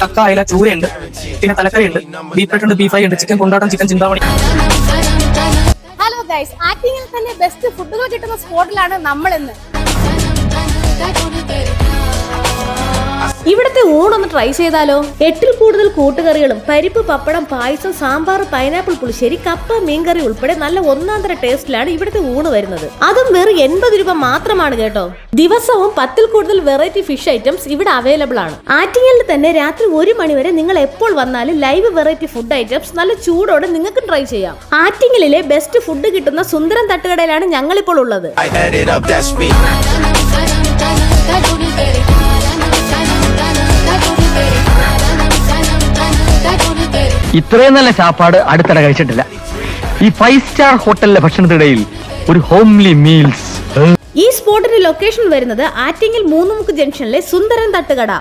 കക്ക, അയല, ചൂരയുണ്ട്, പിന്നെ തലക്കറിയുണ്ട്, ബീഫ് ബീഫ് ഫ്രൈ ഉണ്ട്, ചിക്കൻ കൊണ്ടാട്ടം, ചിക്കൻ ചിന്താമണി. ഹലോ ഗൈസ്, ആറ്റിങ്ങിൽ തന്നെ ബെസ്റ്റ് ഫുഡുകൾ കിട്ടുന്ന സ്പോട്ടിലാണ് നമ്മളിന്ന്. ഇവിടുത്തെ ഊണൊന്ന് ട്രൈ ചെയ്താലോ? 8ൽ കൂടുതൽ കൂട്ടുകറികളും പരിപ്പ്, പപ്പടം, പായസം, സാമ്പാർ, പൈനാപ്പിൾ പുളിശ്ശേരി, കപ്പ, മീൻകറി ഉൾപ്പെടെ നല്ല ഒന്നാന്തര ടേസ്റ്റിലാണ് ഇവിടുത്തെ ഊണ് വരുന്നത്. അതും വെറും 80 രൂപ മാത്രമാണ് കേട്ടോ. ദിവസവും 10ൽ കൂടുതൽ വെറൈറ്റി ഫിഷ് ഐറ്റംസ് ഇവിടെ അവൈലബിൾ ആണ്. ആറ്റിങ്ങലിൽ തന്നെ രാത്രി 1 മണി വരെ നിങ്ങൾ എപ്പോൾ വന്നാലും ലൈവ് വെറൈറ്റി ഫുഡ് ഐറ്റംസ് നല്ല ചൂടോടെ നിങ്ങൾക്ക് ട്രൈ ചെയ്യാം. ആറ്റിങ്ങലിലെ ബെസ്റ്റ് ഫുഡ് കിട്ടുന്ന സുന്ദരം തട്ടുകടയിലാണ് ഞങ്ങളിപ്പോൾ ഉള്ളത്. ഇത്രയും നല്ല ചാപ്പാട് അടുത്തിടെ കഴിച്ചിട്ടില്ല. ഈ 5 സ്റ്റാർ ഹോട്ടലിലെ ഭക്ഷണത്തിനിടയിൽ ഒരു ഹോംലി മീൽസ്. ഈ സ്പോട്ടിന്റെ ലൊക്കേഷൻ വരുന്നത് ആറ്റിങ്ങൽ മൂന്നുമുക്ക് ജംഗ്ഷനിലെ സുന്ദരൻ തട്ടുകട.